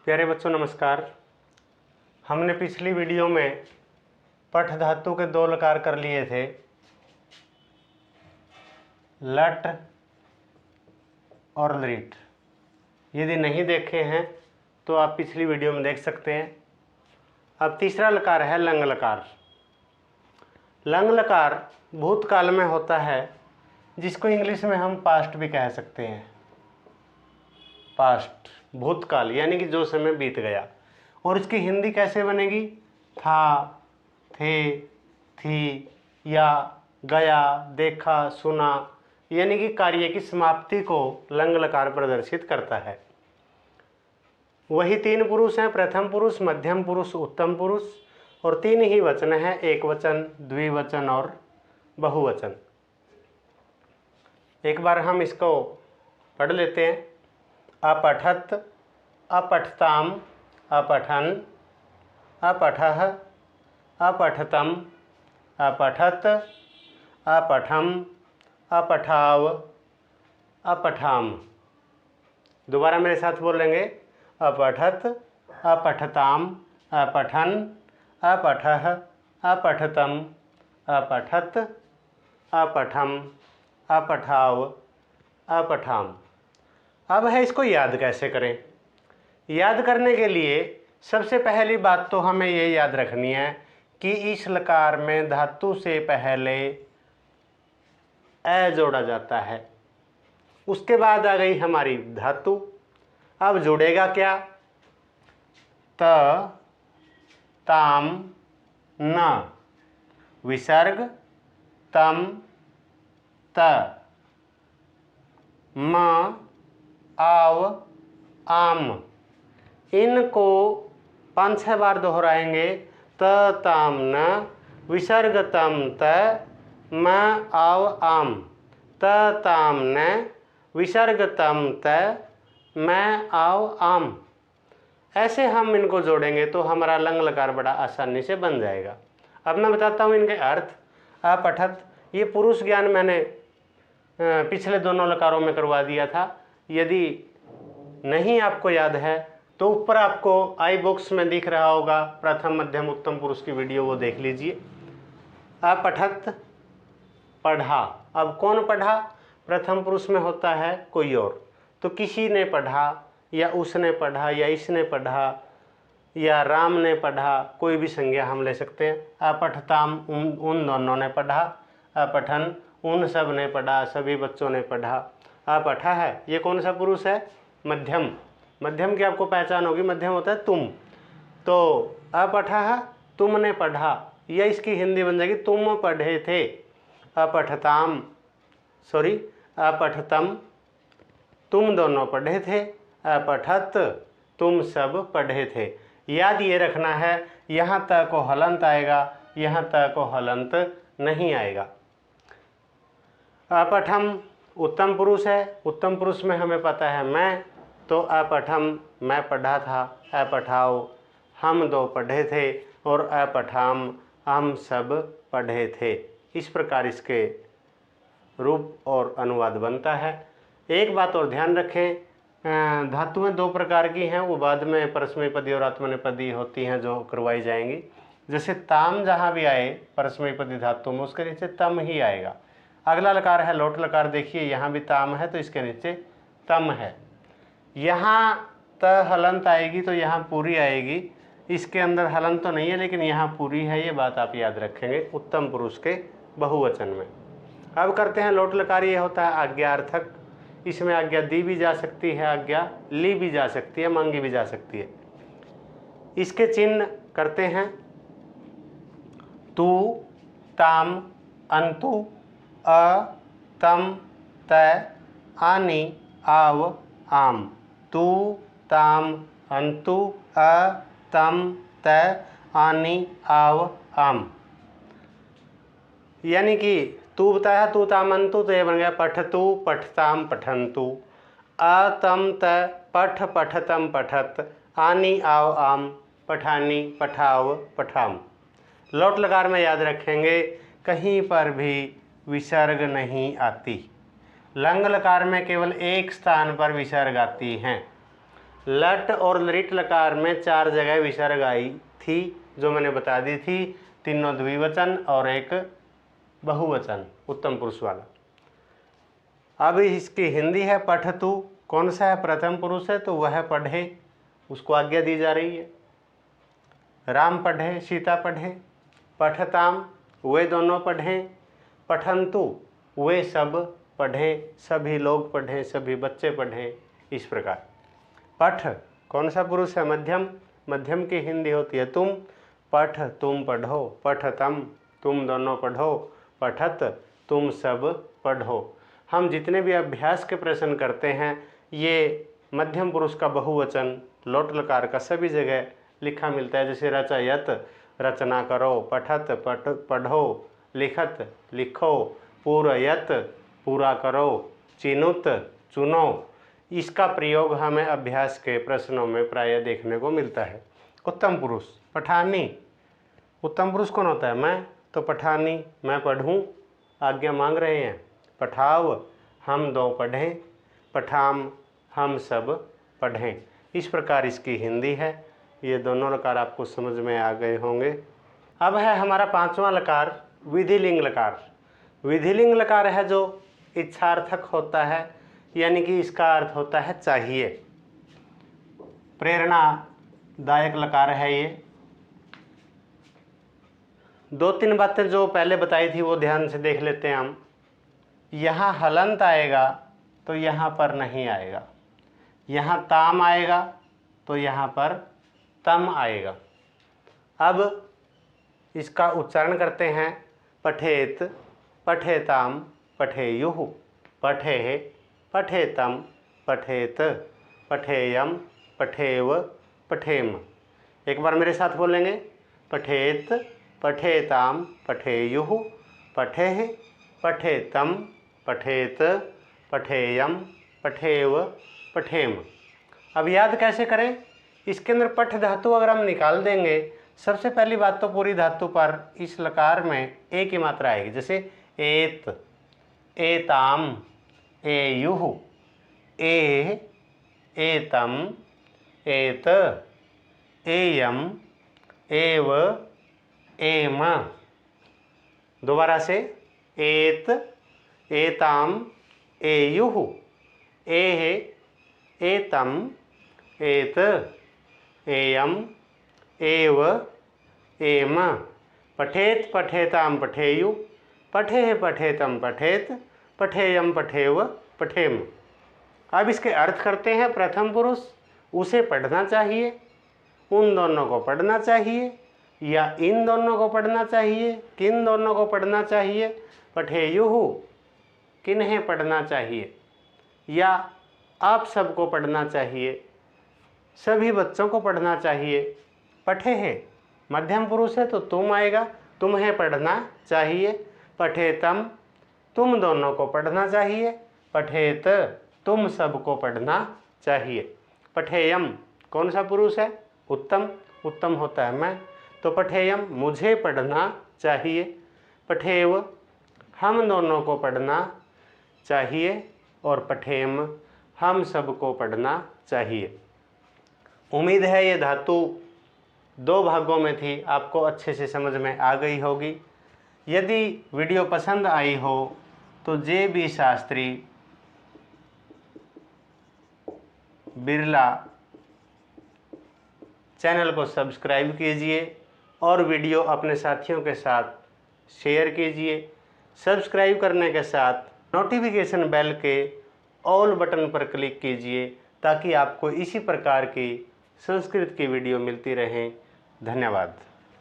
प्यारे बच्चों नमस्कार। हमने पिछली वीडियो में पठ धातु के दो लकार कर लिए थे, लट और लृट। यदि नहीं देखे हैं तो आप पिछली वीडियो में देख सकते हैं। अब तीसरा लकार है लंग लकार। लंग लकार भूतकाल में होता है, जिसको इंग्लिश में हम पास्ट भी कह सकते हैं। पास्ट भूतकाल यानी कि जो समय बीत गया। और इसकी हिंदी कैसे बनेगी? था, थे, थी, या, गया, देखा, सुना, यानी कि कार्य की समाप्ति को लंग लकार प्रदर्शित करता है। वही तीन पुरुष हैं, प्रथम पुरुष, मध्यम पुरुष, उत्तम पुरुष, और तीन ही वचन हैं, एक वचन, द्विवचन और बहुवचन। एक बार हम इसको पढ़ लेते हैं। अपठत, अपठताम, अपठन, अपठः, अपठतम, अपठत, अपठम, अपठाव, अपठाम। दोबारा मेरे साथ बोलेंगे। अपठत, अपठताम, अपठन, अपठः, अपठतम, अपठत, अपठम, अपठाव, अपठाम। अब है इसको याद कैसे करें। याद करने के लिए सबसे पहली बात तो हमें ये याद रखनी है कि इस लकार में धातु से पहले ए जोड़ा जाता है। उसके बाद आ गई हमारी धातु। अब जुड़ेगा क्या? त, ताम, न, विसर्ग, तम, त, म, आव, आम। इनको 5-6 बार दोहराएंगे। त, ताम, न, विसर्ग, तम, त, म, आव, आम। त, ताम, न, विसर्ग, तम, त, म, आव, आम। ऐसे हम इनको जोड़ेंगे तो हमारा लंग लकार बड़ा आसानी से बन जाएगा। अब मैं बताता हूँ इनके अर्थ। अपठत, ये पुरुष ज्ञान मैंने पिछले दोनों लकारों में करवा दिया था। यदि नहीं आपको याद है तो ऊपर आपको आई बॉक्स में दिख रहा होगा प्रथम मध्यम उत्तम पुरुष की वीडियो, वो देख लीजिए। अपठत, पढ़ा। अब कौन पढ़ा? प्रथम पुरुष में होता है कोई और, तो किसी ने पढ़ा, या उसने पढ़ा, या इसने पढ़ा, या राम ने पढ़ा, कोई भी संज्ञा हम ले सकते हैं। अपठताम, उन दोनों ने पढ़ा। अपठन, उन सब ने पढ़ा, सभी बच्चों ने पढ़ा। अपठा है, ये कौन सा पुरुष है? मध्यम। मध्यम की आपको पहचान होगी, मध्यम होता है तुम। तो अपठा, तुमने पढ़ा, यह इसकी हिंदी बन जाएगी तुम पढ़े थे। अपठताम, सॉरी, अपठतम, तुम दोनों पढ़े थे। अपठत, तुम सब पढ़े थे। याद ये रखना है, यहाँ तक को हलंत आएगा, यहाँ तक को हलंत नहीं आएगा। अपठम उत्तम पुरुष है। उत्तम पुरुष में हमें पता है मैं, तो अपठम, मैं पढ़ा था। अपठाओ, हम दो पढ़े थे। और अपठाम, हम सब पढ़े थे। इस प्रकार इसके रूप और अनुवाद बनता है। एक बात और ध्यान रखें, धातुएं दो प्रकार की हैं, वो बाद में परस्मैपदी और आत्मनेपदी होती हैं जो करवाई जाएंगी। जैसे ताम जहाँ भी आए परस्मैपदी धातु में, उसके नीचे तम ही आएगा। अगला लकार है लोट लकार, देखिए यहाँ भी ताम है तो इसके नीचे तम है। यहाँ त हलंत आएगी तो यहाँ पूरी आएगी। इसके अंदर हलंत तो नहीं है लेकिन यहाँ पूरी है, ये बात आप याद रखेंगे उत्तम पुरुष के बहुवचन में। अब करते हैं लोट लकार। ये होता है आज्ञार्थक। इसमें आज्ञा दी भी जा सकती है, आज्ञा ली भी जा सकती है, मांगी भी जा सकती है। इसके चिन्ह करते हैं तू, ताम, अंतु, अ, तम, त, आनी, आव, आम। तू, ताम, अंतु, अ, तम, त, आनी, आव, आम। यानी कि तू बताया तू, ताम, अंतु, तो ये बन गया पठतु, पठताम, पठंतु। अ, तम, त, पठ, पठतम, पठत। आनी, आव, आम, पठानी, पठाव, पठाम। लोट लकार में याद रखेंगे, कहीं पर भी विसर्ग नहीं आती। लंग लकार में केवल एक स्थान पर विसर्ग आती हैं। लट और लृट लकार में 4 जगह विसर्ग आई थी जो मैंने बता दी थी, तीनों द्विवचन और एक बहुवचन उत्तम पुरुष वाला। अब इसकी हिंदी है पठतु, कौन सा है, प्रथम पुरुष है तो वह पढ़े, उसको आज्ञा दी जा रही है। राम पढ़े, सीता पढ़े। पठताम, वे दोनों पढ़ें। पठंतु, वे सब पढ़ें, सभी लोग पढ़ें, सभी बच्चे पढ़ें। इस प्रकार पठ कौन सा पुरुष है, मध्यम, मध्यम की हिंदी होती है तुम। पठ, तुम पढ़ो। पठतम, तुम दोनों पढ़ो। पठत, तुम सब पढ़ो। हम जितने भी अभ्यास के प्रश्न करते हैं ये मध्यम पुरुष का बहुवचन लोट लकार का सभी जगह लिखा मिलता है। जैसे रचयत, रचना करो। पठत, पढ़ो। लिखत, लिखो। पूरयत, पूरा करो। चिनुत, चुनो। इसका प्रयोग हमें अभ्यास के प्रश्नों में प्रायः देखने को मिलता है। उत्तम पुरुष पठानी, उत्तम पुरुष कौन होता है, मैं, तो पठानी, मैं पढ़ूँ, आज्ञा मांग रहे हैं। पठाव, हम दो पढ़ें। पठाम, हम सब पढ़ें। इस प्रकार इसकी हिंदी है। ये दोनों लकार आपको समझ में आ गए होंगे। अब है हमारा 5वां लकार, विधिलिंग लकार। विधिलिंग लकार है जो इच्छार्थक होता है, यानी कि इसका अर्थ होता है चाहिए। प्रेरणादायक लकार है ये। 2-3 बातें जो पहले बताई थी वो ध्यान से देख लेते हैं हम। यहाँ हलंत आएगा तो यहाँ पर नहीं आएगा। यहाँ ताम आएगा तो यहाँ पर तम आएगा। अब इसका उच्चारण करते हैं। पठेत, पठेताम, पठेयुः। पठेः, पठेतम, पठेत, पठेयम, पठेव, पठेम। एक बार मेरे साथ बोलेंगे। पठेत, पठेताम, पठेयुः। पठेः, पठेतम, पठेत, पठेयम, पठेव, पठेम। अब याद कैसे करें, इसके अंदर पठ धातु अगर हम निकाल देंगे, सबसे पहली बात तो पूरी धातु पर इस लकार में ए की मात्रा आएगी। जैसे एत, एताम, एयुः, ए, एतम, एत, एयम, एव, एम। दोबारा से एत, एताम, एयुः, एह, एतम, एत, एयम, एव, एम। पठेत, पठेताम, पठेयुः। पठेः, पठेतम, पठेत, पठेयम, पठेव, पठेम। अब इसके अर्थ करते हैं। प्रथम पुरुष, उसे पढ़ना चाहिए, उन दोनों को पढ़ना चाहिए, या इन दोनों को पढ़ना चाहिए, किन दोनों को पढ़ना चाहिए। पठेयुः, किन्हें पढ़ना चाहिए, या आप सबको पढ़ना चाहिए, सभी बच्चों को पढ़ना चाहिए। पठेः, मध्यम पुरुष है तो तुम आएगा, तुम्हें पढ़ना चाहिए। पठेतम, तुम दोनों को पढ़ना चाहिए। पठेत, तुम सबको पढ़ना चाहिए। पठेयम, कौन सा पुरुष है, उत्तम, उत्तम होता है मैं, तो पठेयम, मुझे पढ़ना चाहिए। पठेव, हम दोनों को पढ़ना चाहिए। और पठेम, हम सबको पढ़ना चाहिए। उम्मीद है ये धातु 2 भागों में थी, आपको अच्छे से समझ में आ गई होगी। यदि वीडियो पसंद आई हो तो JB शास्त्री बिरला चैनल को सब्सक्राइब कीजिए और वीडियो अपने साथियों के साथ शेयर कीजिए। सब्सक्राइब करने के साथ नोटिफिकेशन बेल के ऑल बटन पर क्लिक कीजिए ताकि आपको इसी प्रकार की संस्कृत की वीडियो मिलती रहें। धन्यवाद।